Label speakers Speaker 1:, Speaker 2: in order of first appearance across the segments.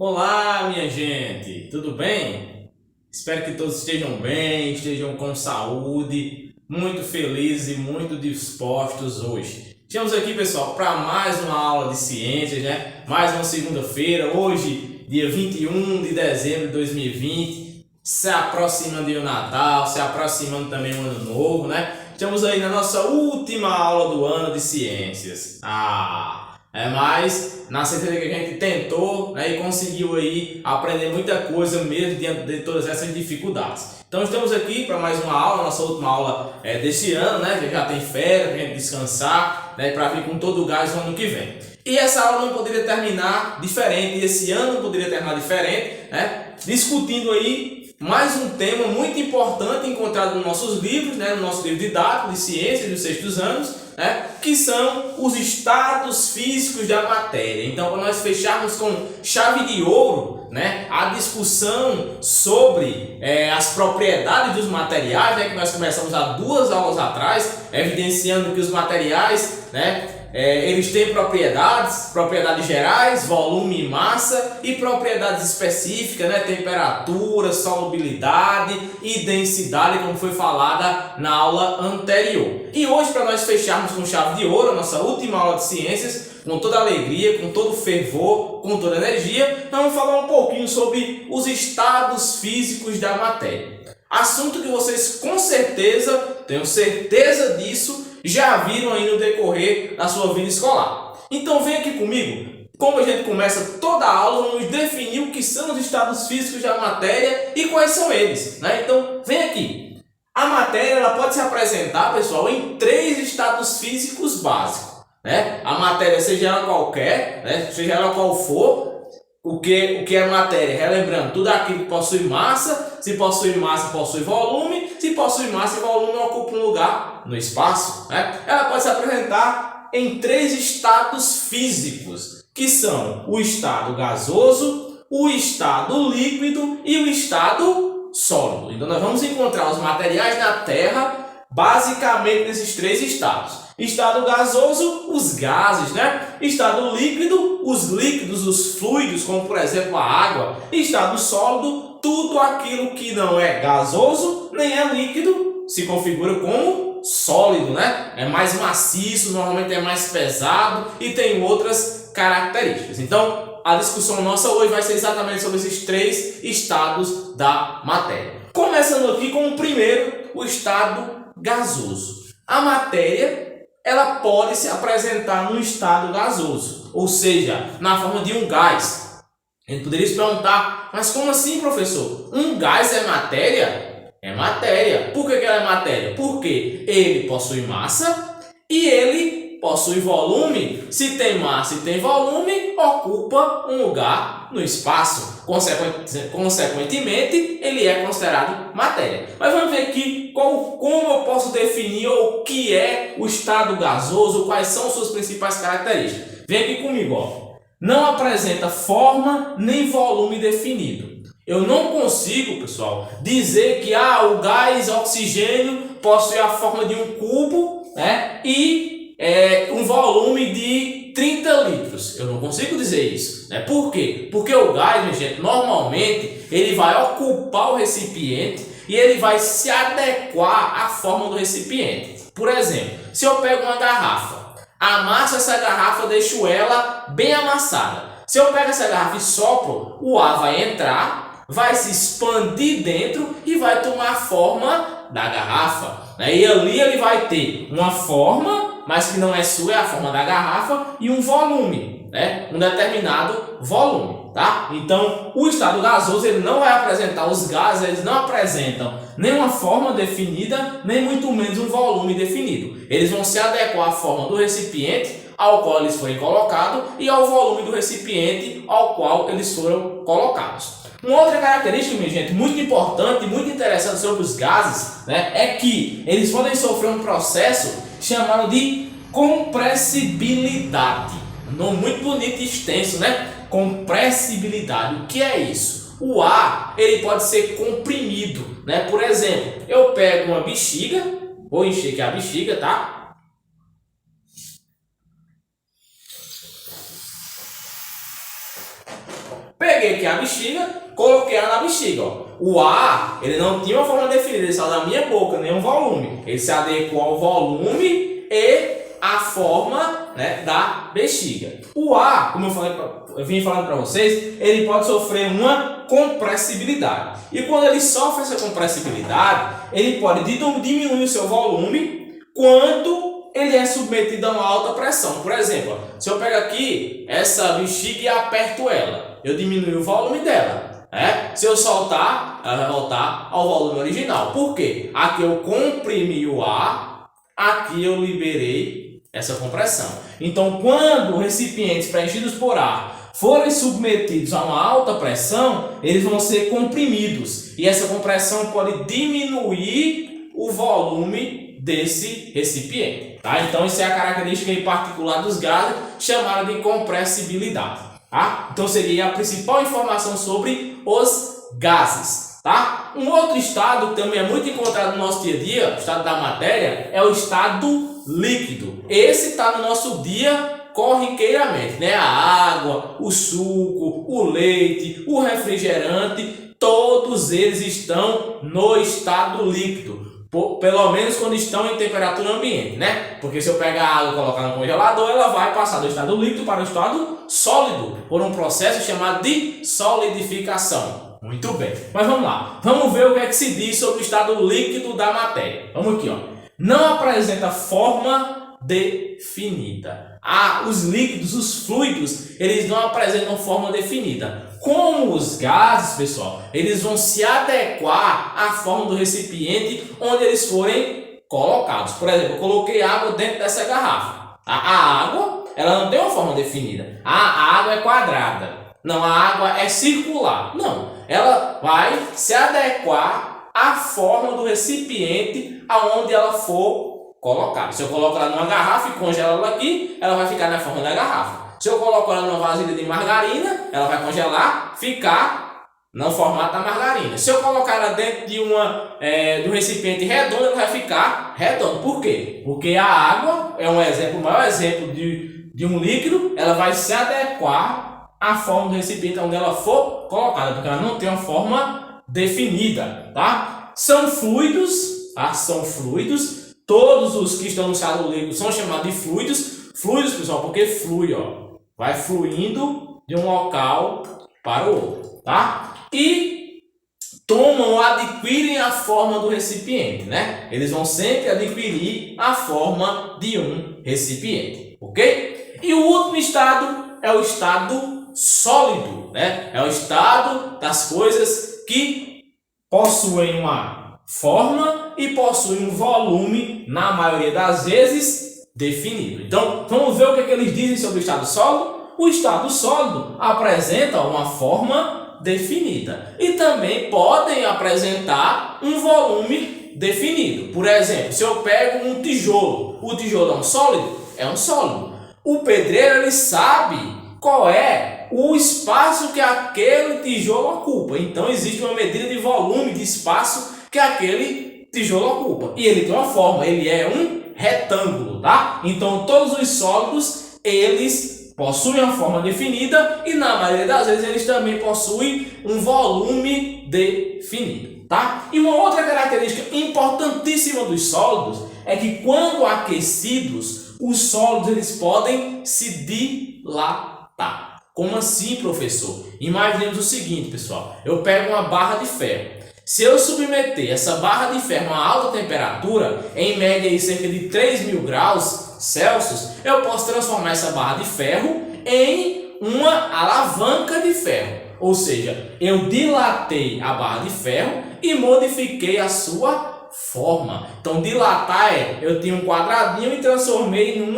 Speaker 1: Olá, minha gente, tudo bem? Espero que todos estejam bem, estejam com saúde, muito felizes e muito dispostos hoje. Estamos aqui, pessoal, para mais uma aula de ciências, né? Mais uma segunda-feira, hoje, dia 21 de dezembro de 2020, se aproximando do Natal, se aproximando também o Ano Novo, né? Estamos aí na nossa última aula do ano de ciências. Mas na certeza que a gente tentou, né, e conseguiu aí aprender muita coisa mesmo diante de todas essas dificuldades. Então estamos aqui para mais uma aula, nossa última aula desse ano, né, que já tem férias, para a gente descansar, né, para vir com todo o gás no ano que vem. E essa aula não poderia terminar diferente, esse ano não poderia terminar diferente, né, discutindo aí mais um tema muito importante encontrado nos nossos livros, né, no nosso livro didático de ciências dos sextos anos, que são os estados físicos da matéria. Então, para nós fecharmos com chave de ouro, né, a discussão sobre as propriedades dos materiais, né, que nós começamos há 2 aulas atrás, evidenciando que os materiais, eles têm propriedades gerais, volume e massa, e propriedades específicas, né, temperatura, solubilidade e densidade, como foi falada na aula anterior. E hoje, para nós fecharmos com chave de ouro, a nossa última aula de ciências, com toda alegria, com todo fervor, com toda energia, nós vamos falar um pouquinho sobre os estados físicos da matéria. Assunto que vocês com certeza, tenho certeza disso, já viram aí no decorrer da sua vida escolar. Então vem aqui comigo, como a gente começa toda a aula, vamos definir o que são os estados físicos da matéria e quais são eles, né? Então vem aqui. A matéria ela pode se apresentar, pessoal, em 3 estados físicos básicos, né? A matéria, seja ela qualquer, né? Seja ela qual for, o que é matéria? Relembrando, tudo aquilo que possui massa, se possui massa, possui volume, se possui massa e volume, ocupa um lugar no espaço, né? Ela pode se apresentar em 3 estados físicos, que são o estado gasoso, o estado líquido e o estado sólido. Então nós vamos encontrar os materiais na Terra basicamente nesses 3 estados. Estado gasoso, os gases, né? Estado líquido, os líquidos, os fluidos, como por exemplo a água. Estado sólido, tudo aquilo que não é gasoso nem é líquido se configura como sólido, né? É mais maciço, normalmente é mais pesado e tem outras características. Então, a discussão nossa hoje vai ser exatamente sobre esses 3 estados da matéria. Começando aqui com o primeiro, o estado gasoso. A matéria ela pode se apresentar num estado gasoso, ou seja, na forma de um gás. A gente poderia se perguntar, mas como assim, professor? Um gás é matéria? É matéria. Por que ela é matéria? Porque ele possui massa e ele possui volume. Se tem massa e tem volume, ocupa um lugar no espaço. Consequentemente, ele é considerado matéria. Mas vamos ver aqui como eu posso definir o que é o estado gasoso, quais são suas principais características. Vem aqui comigo, ó. Não apresenta forma nem volume definido. Eu não consigo, pessoal, dizer que o gás oxigênio possui a forma de um cubo, né, e um volume de 30 litros. Eu não consigo dizer isso, né? Por quê? Porque o gás, minha gente, normalmente ele vai ocupar o recipiente e ele vai se adequar à forma do recipiente. Por exemplo, se eu pego uma garrafa, amasso essa garrafa, deixo ela bem amassada. Se eu pego essa garrafa e sopro, o ar vai entrar, vai se expandir dentro e vai tomar a forma da garrafa, né? E ali ele vai ter uma forma, mas que não é sua, é a forma da garrafa, e um volume, né? Um determinado volume, tá? Então, o estado gasoso ele não vai apresentar, os gases eles não apresentam nem uma forma definida, nem muito menos um volume definido. Eles vão se adequar à forma do recipiente ao qual eles forem colocados e ao volume do recipiente ao qual eles foram colocados. Uma outra característica, minha gente, muito importante e muito interessante sobre os gases, né, é que eles podem sofrer um processo chamado de compressibilidade. Um nome muito bonito e extenso, né? Compressibilidade. O que é isso? O ar ele pode ser comprimido, né? Por exemplo, eu pego uma bexiga, vou encher aqui a bexiga, tá? Peguei peguei aqui a bexiga, coloquei ela na bexiga, ó. O ar, ele não tinha uma forma definida, ele saiu da minha boca, nem um volume. Ele se adequou ao volume e a forma, né, da bexiga. O ar, como eu vim falando para vocês, ele pode sofrer uma compressibilidade. E quando ele sofre essa compressibilidade, ele pode diminuir o seu volume quando ele é submetido a uma alta pressão. Por exemplo, se eu pego aqui essa bexiga e aperto ela, eu diminuo o volume dela. Se eu soltar, ela vai voltar ao volume original. Por quê? Aqui eu comprimi o ar, aqui eu liberei essa compressão. Então, quando recipientes preenchidos por ar forem submetidos a uma alta pressão, eles vão ser comprimidos. E essa compressão pode diminuir o volume desse recipiente. Tá? Então, isso é a característica em particular dos gases, chamada de compressibilidade. Tá? Então, seria a principal informação sobre os gases. Tá? Um outro estado que também é muito encontrado no nosso dia a dia, o estado da matéria, é o estado líquido. Esse está no nosso dia corriqueiramente, né? A água, o suco, o leite, o refrigerante, todos eles estão no estado líquido. Pelo menos quando estão em temperatura ambiente, né? Porque se eu pegar a água e colocar no congelador, ela vai passar do estado líquido para o estado sólido, por um processo chamado de solidificação. Muito bem, mas vamos lá. Vamos ver o que é que se diz sobre o estado líquido da matéria. Vamos aqui, ó. Não apresenta forma definida. Os líquidos, os fluidos, eles não apresentam forma definida. Como os gases, pessoal, eles vão se adequar à forma do recipiente onde eles forem colocados. Por exemplo, eu coloquei água dentro dessa garrafa. A água, ela não tem uma forma definida. A água é quadrada. Não, a água é circular. Não, ela vai se adequar à forma do recipiente aonde ela for colocada. Se eu coloco ela numa garrafa e congelo ela aqui, ela vai ficar na forma da garrafa. Se eu coloco ela numa vasilha de margarina, ela vai congelar, ficar no formato da margarina. Se eu colocar ela dentro de um recipiente redondo, ela vai ficar redondo. Por quê? Porque a água é o maior exemplo de um líquido, ela vai se adequar à forma do recipiente onde ela for colocada, porque ela não tem uma forma definida, tá? São fluidos, tá? São fluidos. Todos os que estão no estado líquido são chamados de fluidos. Fluidos, pessoal, porque flui, ó. Vai fluindo de um local para o outro, tá? E adquirem a forma do recipiente, né? Eles vão sempre adquirir a forma de um recipiente, ok? E o último estado é o estado sólido, né? É o estado das coisas que possuem uma forma e possuem um volume, na maioria das vezes, definido. Então, vamos ver o que eles dizem sobre o estado sólido. O estado sólido apresenta uma forma definida e também podem apresentar um volume definido. Por exemplo, se eu pego um tijolo, o tijolo é um sólido? É um sólido. O pedreiro, ele sabe qual é o espaço que aquele tijolo ocupa. Então, existe uma medida de volume, de espaço que aquele tijolo ocupa. E ele tem uma forma, ele é um retângulo, tá? Então, todos os sólidos, eles possuem uma forma definida e, na maioria das vezes, eles também possuem um volume definido, tá? E uma outra característica importantíssima dos sólidos é que, quando aquecidos, os sólidos eles podem se dilatar. Como assim, professor? Imaginemos o seguinte, pessoal. Eu pego uma barra de ferro. Se eu submeter essa barra de ferro a uma alta temperatura, em média aí cerca de 3.000 graus Celsius, eu posso transformar essa barra de ferro em uma alavanca de ferro. Ou seja, eu dilatei a barra de ferro e modifiquei a sua forma. Então, dilatar eu tinha um quadradinho e transformei em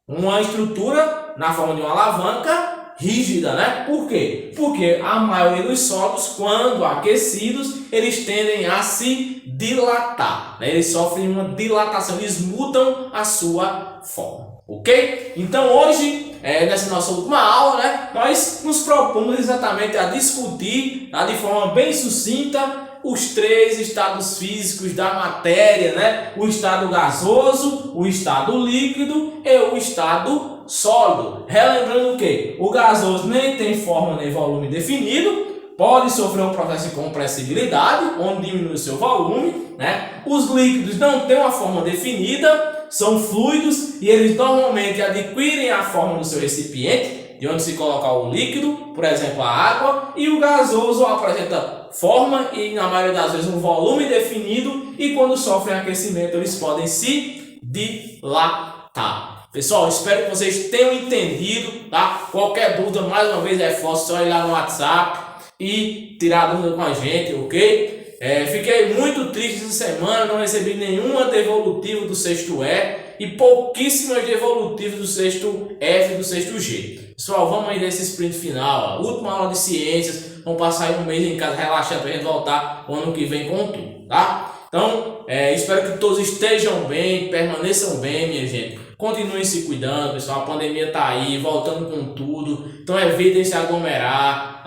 Speaker 1: uma estrutura na forma de uma alavanca rígida, né? Por quê? Porque a maioria dos sólidos, quando aquecidos, eles tendem a se dilatar, né? Eles sofrem uma dilatação, eles mudam a sua forma, ok? Então hoje, nessa nossa última aula, né, nós nos propomos exatamente a discutir, tá, de forma bem sucinta, os três estados físicos da matéria, né? O estado gasoso, o estado líquido e o estado sólido. Relembrando que o gasoso nem tem forma nem volume definido, pode sofrer um processo de compressibilidade, onde diminui o seu volume, né? Os líquidos não têm uma forma definida, são fluidos e eles normalmente adquirem a forma do seu recipiente, de onde se colocar o líquido, por exemplo, a água, e o gasoso apresenta forma e, na maioria das vezes, um volume definido, e quando sofrem aquecimento, eles podem se dilatar. Pessoal, espero que vocês tenham entendido, tá? Qualquer dúvida, mais uma vez, reforço, só ir lá no WhatsApp e tirar a dúvida com a gente, ok? Fiquei muito triste essa semana, não recebi nenhuma devolutiva do sexto E e pouquíssimas devolutivas do sexto F e do sexto G. Pessoal, vamos aí nesse sprint final, última aula de ciências, vamos passar aí um mês em casa relaxando para a gente voltar o ano que vem com tudo, tá? Então, espero que todos estejam bem, permaneçam bem, minha gente. Continuem se cuidando, pessoal. A pandemia tá aí, voltando com tudo. Então evitem se aglomerar,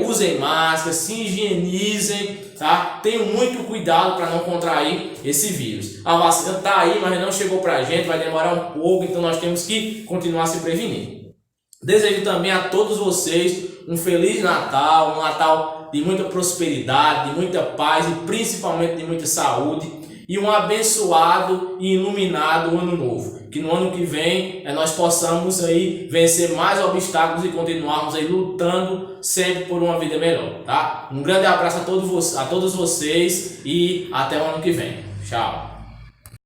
Speaker 1: usem máscara, se higienizem, tá? Tenham muito cuidado para não contrair esse vírus. A vacina tá aí, mas não chegou pra gente, vai demorar um pouco, então nós temos que continuar se prevenindo. Desejo também a todos vocês um Feliz Natal, um Natal de muita prosperidade, de muita paz e principalmente de muita saúde, e um abençoado e iluminado ano novo. Que no ano que vem nós possamos aí vencer mais obstáculos e continuarmos aí lutando sempre por uma vida melhor, tá? Um grande abraço a todos vocês e até o ano que vem. Tchau!